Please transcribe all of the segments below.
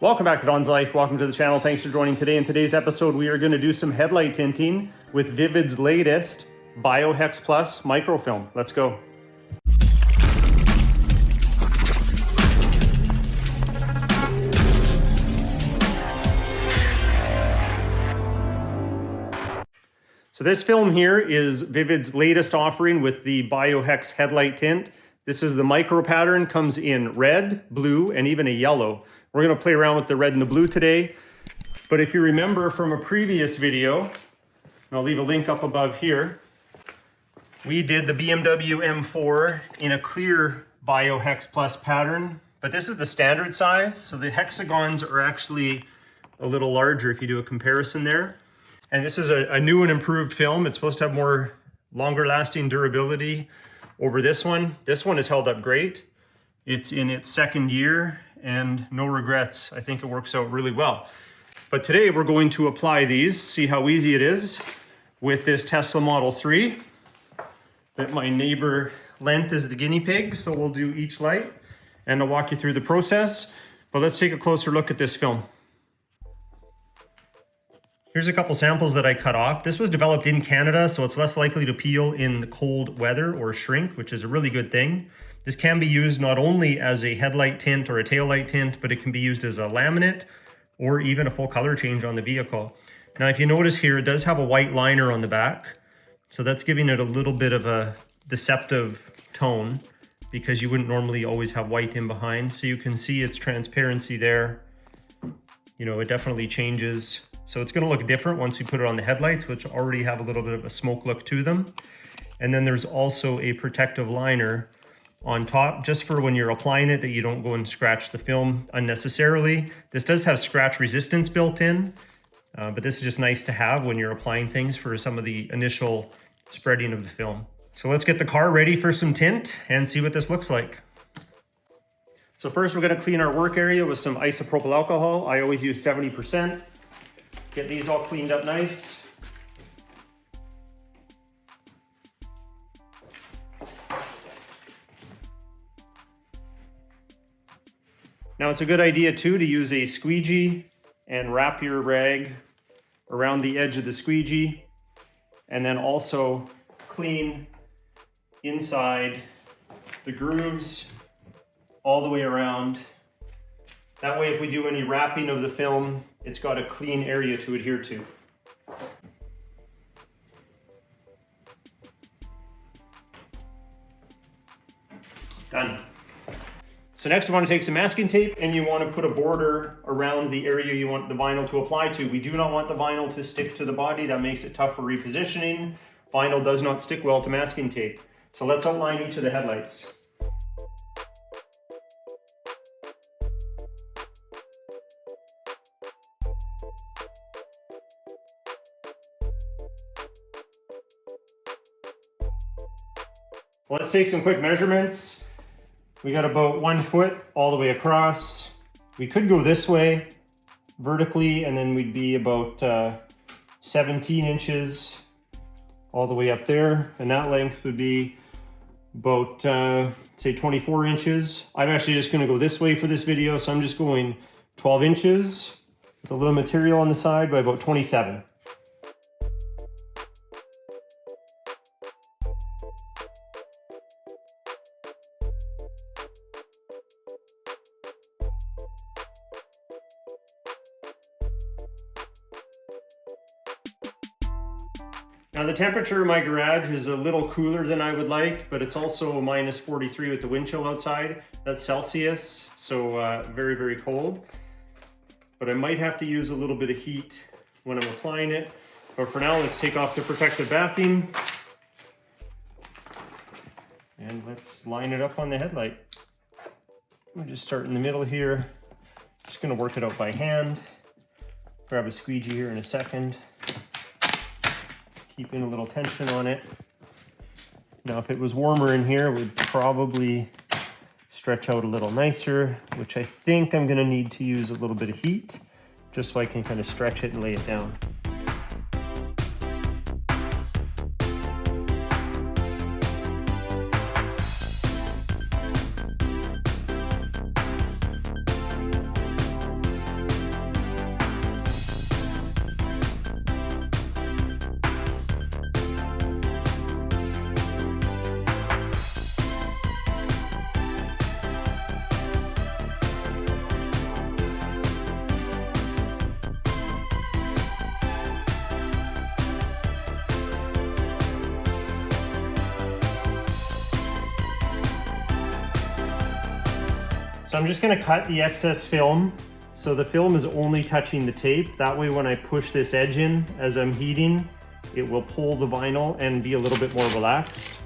Welcome back to Don's Life. Welcome to the channel. Thanks for joining today. In today's episode, we are going to do some headlight tinting with VViViD's latest BioHex Plus microfilm. Let's go. So this film here is VViViD's latest offering with the BioHex Headlight Tint. This is the micro pattern, comes in red, blue, and even a yellow. We're going to play around with the red and the blue today. But if you remember from a previous video, and I'll leave a link up above here, we did the BMW M4 in a clear BioHex Plus pattern. But this is the standard size, so the hexagons are actually a little larger if you do a comparison there. And this is a new and improved film. It's supposed to have more longer lasting durability over this one. This one has held up great. It's in its second year and no regrets. I think it works out really well. But today we're going to apply these, see how easy it is with this Tesla Model 3 that my neighbor lent as the guinea pig. So we'll do each light and I'll walk you through the process. But let's take a closer look at this film. Here's a couple samples that I cut off. This was developed in Canada, so it's less likely to peel in the cold weather or shrink, which is a really good thing. This can be used not only as a headlight tint or a taillight tint, but it can be used as a laminate or even a full color change on the vehicle. Now, if you notice here, it does have a white liner on the back. So that's giving it a little bit of a deceptive tone because you wouldn't normally always have white in behind. So you can see its transparency there. You know, it definitely changes. So it's going to look different once you put it on the headlights, which already have a little bit of a smoke look to them. And then there's also a protective liner on top, just for when you're applying it, that you don't go and scratch the film unnecessarily. This does have scratch resistance built in, but this is just nice to have when you're applying things for some of the initial spreading of the film. So let's get the car ready for some tint and see what this looks like. So first we're going to clean our work area with some isopropyl alcohol. I always use 70%. Get these all cleaned up nice. Now it's a good idea too to use a squeegee and wrap your rag around the edge of the squeegee, and then also clean inside the grooves all the way around. That way, if we do any wrapping of the film, it's got a clean area to adhere to. Done. So next you want to take some masking tape and you want to put a border around the area you want the vinyl to apply to. We do not want the vinyl to stick to the body. That makes it tough for repositioning. Vinyl does not stick well to masking tape. So let's outline each of the headlights. Let's take some quick measurements. We got about 1 foot all the way across. We could go this way vertically and then we'd be about 17 inches all the way up there. And that length would be about, say 24 inches. I'm actually just gonna go this way for this video. So I'm just going 12 inches with a little material on the side by about 27. Now the temperature in my garage is a little cooler than I would like, but it's also minus 43 with the wind chill outside. That's Celsius, so very, very cold. But I might have to use a little bit of heat when I'm applying it. But for now, let's take off the protective backing. And let's line it up on the headlight. We'll just start in the middle here. Just gonna work it out by hand. Grab a squeegee here in a second. Keeping a little tension on it. Now, if it was warmer in here, it would probably stretch out a little nicer, which I think I'm gonna need to use a little bit of heat just so I can kind of stretch it and lay it down. So I'm just gonna cut the excess film so the film is only touching the tape. That way when I push this edge in as I'm heating, it will pull the vinyl and be a little bit more relaxed.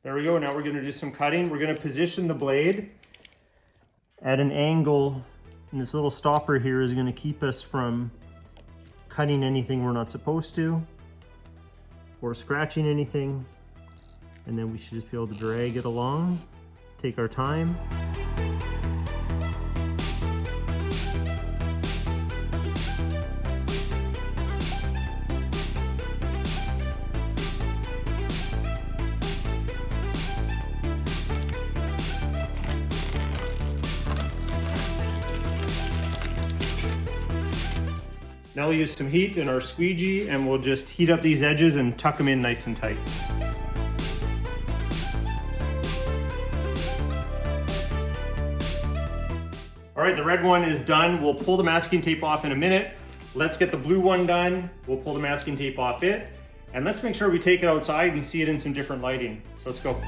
There we go. Now we're going to do some cutting. We're going to position the blade at an angle, and this little stopper here is going to keep us from cutting anything we're not supposed to or scratching anything. And then we should just be able to drag it along, take our time. Now we'll use some heat in our squeegee and we'll just heat up these edges and tuck them in nice and tight. All right, the red one is done. We'll pull the masking tape off in a minute. Let's get the blue one done. We'll pull the masking tape off it. And let's make sure we take it outside and see it in some different lighting. So let's go.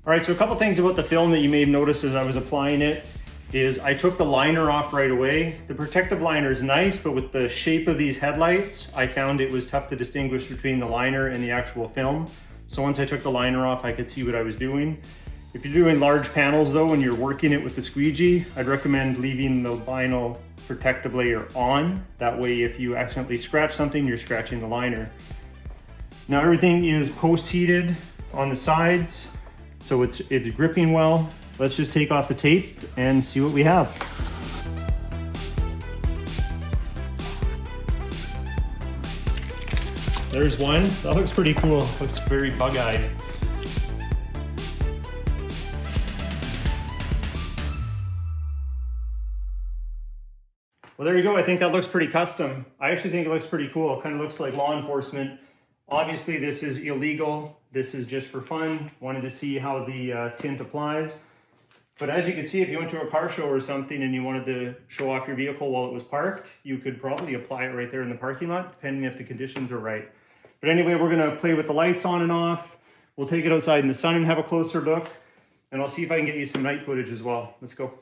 All right, so a couple things about the film that you may have noticed as I was applying it is I took the liner off right away. The protective liner is nice, but with the shape of these headlights, I found it was tough to distinguish between the liner and the actual film. So once I took the liner off, I could see what I was doing. If you're doing large panels though, and you're working it with the squeegee, I'd recommend leaving the vinyl protective layer on. That way, if you accidentally scratch something, you're scratching the liner. Now everything is post-heated on the sides, so it's gripping well. Let's just take off the tape and see what we have. There's one. That looks pretty cool. Looks very bug-eyed. Well, there you go. I think that looks pretty custom. I actually think it looks pretty cool. It kind of looks like law enforcement. Obviously, this is illegal. This is just for fun. Wanted to see how the tint applies. But as you can see, if you went to a car show or something and you wanted to show off your vehicle while it was parked, you could probably apply it right there in the parking lot, depending if the conditions are right. But anyway, we're gonna play with the lights on and off. We'll take it outside in the sun and have a closer look. And I'll see if I can get you some night footage as well. Let's go.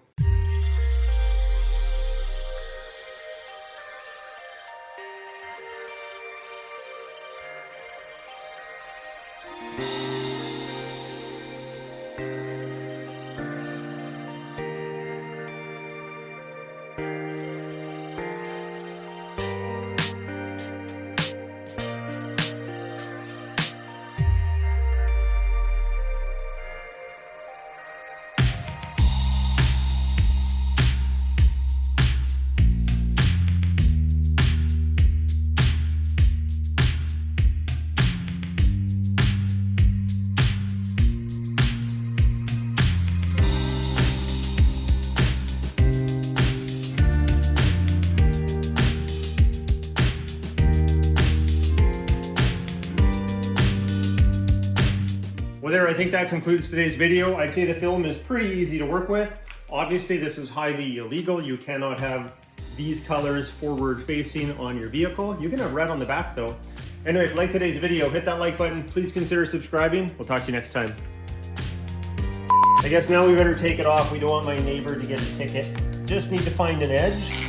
Well there, I think that concludes today's video. I'd say the film is pretty easy to work with. Obviously this is highly illegal. You cannot have these colors forward facing on your vehicle. You can have red on the back though. Anyway, if you like today's video, hit that like button. Please consider subscribing. We'll talk to you next time. I guess now we better take it off. We don't want my neighbor to get a ticket. Just need to find an edge.